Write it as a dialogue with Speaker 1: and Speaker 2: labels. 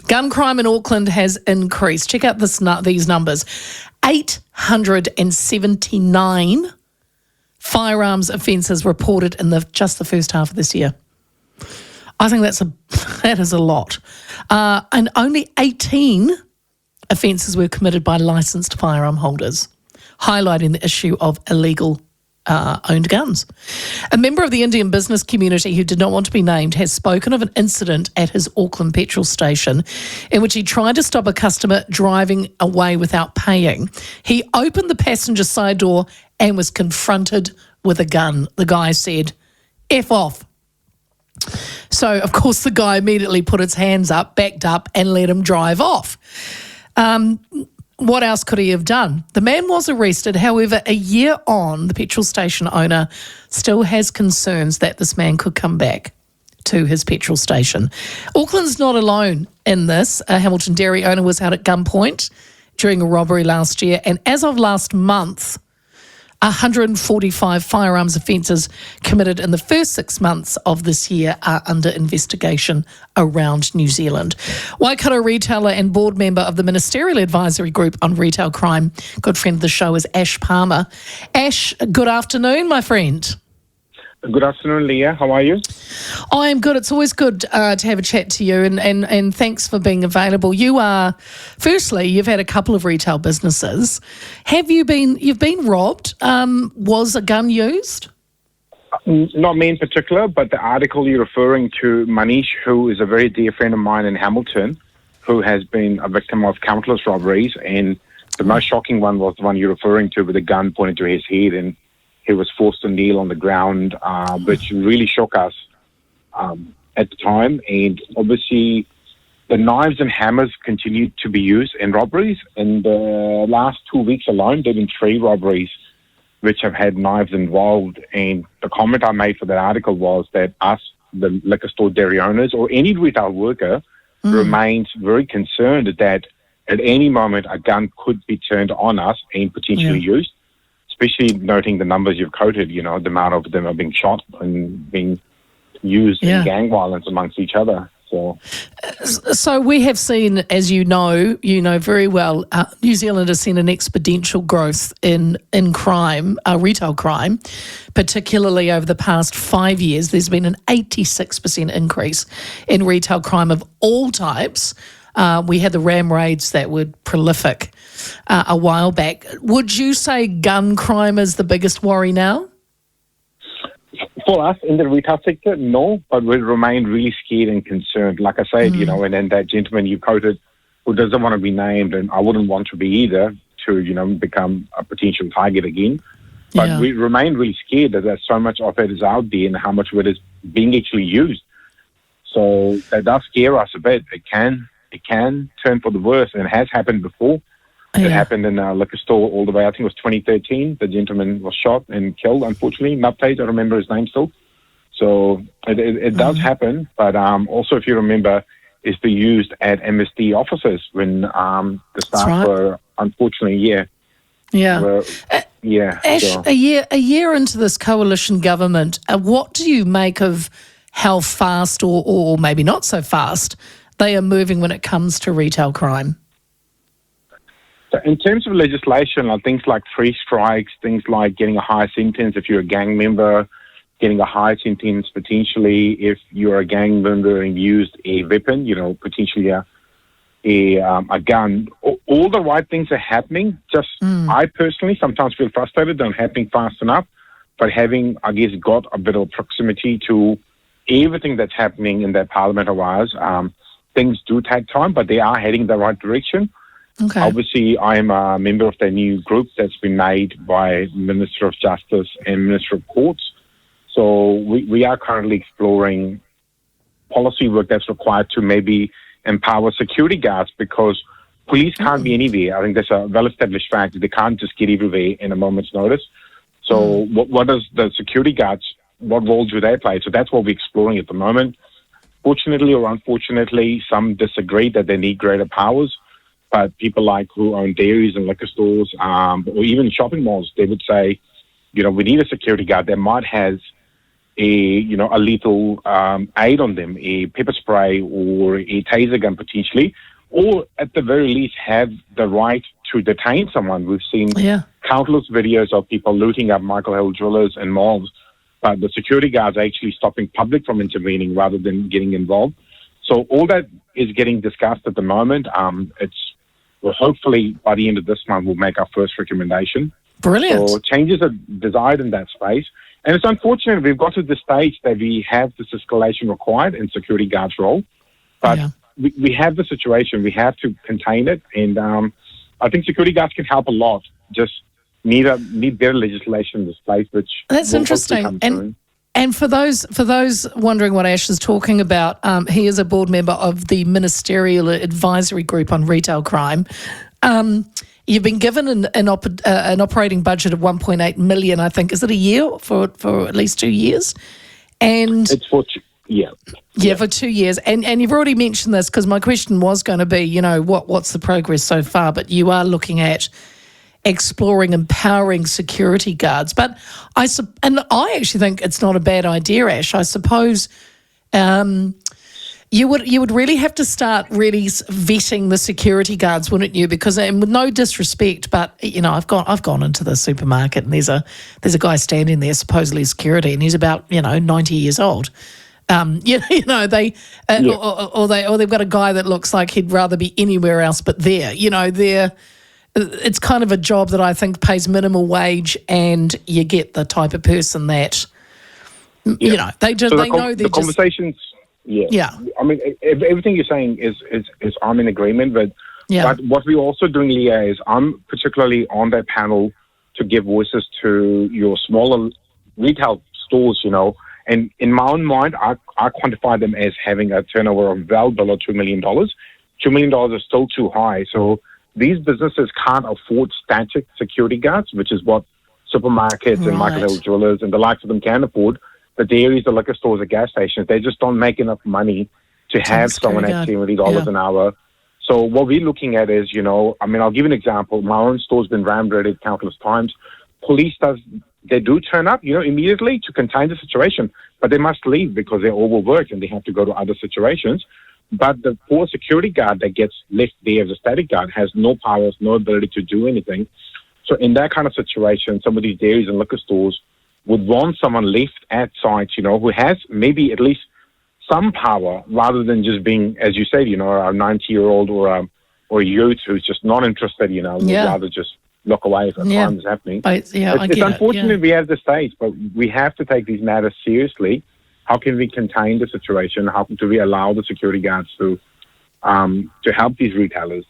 Speaker 1: Gun crime in Auckland has increased. Check out these numbers. 879 firearms offences reported in just the first half of this year. I think that is a lot. And only 18 offences were committed by licensed firearm holders, highlighting the issue of illegal owned guns. A member of the Indian business community who did not want to be named has spoken of an incident at his Auckland petrol station in which he tried to stop a customer driving away without paying. He opened the passenger side door and was confronted with a gun. The guy said, "F off." So, of course, the guy immediately put his hands up, backed up, and let him drive off. What else could he have done? The man was arrested. However, a year on, the petrol station owner still has concerns that this man could come back to his petrol station. Auckland's not alone in this. A Hamilton dairy owner was held at gunpoint during a robbery last year. And as of last month, 145 firearms offences committed in the first 6 months of this year are under investigation around New Zealand. Waikato retailer and board member of the Ministerial Advisory Group on Retail Crime, good friend of the show, is Ash Parmar. Ash, good afternoon, my friend.
Speaker 2: Good afternoon, Leah. How are you?
Speaker 1: I am good. It's always good to have a chat to you, and thanks for being available. Firstly, you've had a couple of retail businesses. You've been robbed? Was a gun used?
Speaker 2: Not me in particular, but the article you're referring to, Manish, who is a very dear friend of mine in Hamilton, who has been a victim of countless robberies, and the most shocking one was the one you're referring to with a gun pointed to his head, and he was forced to kneel on the ground, which really shook us at the time. And obviously, the knives and hammers continued to be used in robberies. In the last 2 weeks alone, there have been 3 robberies which have had knives involved. And the comment I made for that article was that us, the liquor store dairy owners, or any retail worker, remains very concerned that at any moment a gun could be turned on us and potentially used. Especially noting the numbers you've quoted, the amount of them are being shot and being used in gang violence amongst each other.
Speaker 1: So we have seen, as you know very well, New Zealand has seen an exponential growth in crime, retail crime, particularly over the past 5 years. There's been an 86% increase in retail crime of all types. We had the ram raids that were prolific a while back. Would you say gun crime is the biggest worry now?
Speaker 2: For us in the retail sector, no, but we remain really scared and concerned. Like I said, and then that gentleman you quoted who doesn't want to be named, and I wouldn't want to be either, to, become a potential target again. But we remain really scared that there's so much of it is out there and how much of it is being actually used. So that does scare us a bit. It can turn for the worse, and it has happened before. It happened in a liquor store all the way, I think it was 2013. The gentleman was shot and killed, unfortunately. Nuptate, I remember his name still. So it does happen, but also, if you remember, it's been used at MSD offices when the staff were, unfortunately,
Speaker 1: Ash,
Speaker 2: so.
Speaker 1: a year into this coalition government, what do you make of how fast or maybe not so fast they are moving when it comes to retail crime?
Speaker 2: So in terms of legislation, things like 3 strikes, things like getting a higher sentence if you're a gang member, getting a higher sentence potentially if you're a gang member and used a weapon, potentially a gun. All the right things are happening. I personally sometimes feel frustrated they're not happening fast enough, but having, I guess, got a bit of proximity to everything that's happening in that parliament of ours, things do take time, but they are heading the right direction.
Speaker 1: Okay.
Speaker 2: Obviously, I am a member of the new group that's been made by Minister of Justice and Minister of Courts. So we are currently exploring policy work that's required to maybe empower security guards, because police can't be anywhere. I think that's a well-established fact. They can't just get everywhere in a moment's notice. So what does the security guards, what role do they play? So that's what we're exploring at the moment. Fortunately or unfortunately, some disagree that they need greater powers. But people like who own dairies and liquor stores, or even shopping malls, they would say, we need a security guard that might have a lethal aid on them, a pepper spray or a taser gun potentially, or at the very least have the right to detain someone. We've seen countless videos of people looting up Michael Hill drillers and malls, but the security guards are actually stopping public from intervening rather than getting involved. So all that is getting discussed at the moment. Well, hopefully by the end of this month, we'll make our first recommendation.
Speaker 1: Brilliant.
Speaker 2: So changes are desired in that space. And it's unfortunate we've got to the stage that we have this escalation required in security guards' role. But we have the situation. We have to contain it. And I think security guards can help a lot. Just need better legislation in this place, which
Speaker 1: that's interesting. And for those wondering what Ash is talking about, he is a board member of the Ministerial Advisory Group on Retail Crime. You've been given an operating budget of $1.8 million, I think. Is it a year for at least 2 years? And
Speaker 2: it's for
Speaker 1: for 2 years. And you've already mentioned this because my question was going to be, what's the progress so far? But you are looking at exploring empowering security guards. But I actually think it's not a bad idea, Ash. I suppose you would really have to start really vetting the security guards, wouldn't you? Because, and with no disrespect, but I've gone into the supermarket and there's a guy standing there, supposedly security, and he's about 90 years old. Or they've got a guy that looks like he'd rather be anywhere else but there. It's kind of a job that I think pays minimal wage, and you get the type of person that they know
Speaker 2: the conversations. I mean, everything you're saying is I'm in agreement with. But what we're also doing, Leah, is I'm particularly on that panel to give voices to your smaller retail stores. And in my own mind, I quantify them as having a turnover of well below $2 million. $2 million is still too high. So these businesses can't afford static security guards, which is what supermarkets and Michael Hill Jewelers and the likes of them can afford. The dairies, the liquor stores, the gas stations, they just don't make enough money to have someone at $70 an hour. So what we're looking at is, I'll give you an example. My own store's been ram-raided countless times. Police they do turn up, immediately to contain the situation, but they must leave because they're overworked and they have to go to other situations. But the poor security guard that gets left there as a static guard has no powers, no ability to do anything. So in that kind of situation, some of these dairies and liquor stores would want someone left at site, who has maybe at least some power rather than just being, as you said, a 90-year-old or a youth who's just not interested, would rather just look away if a crime is happening. It's unfortunate we have this stage, but we have to take these matters seriously. How can we contain the situation? How do we allow the security guards to help these retailers?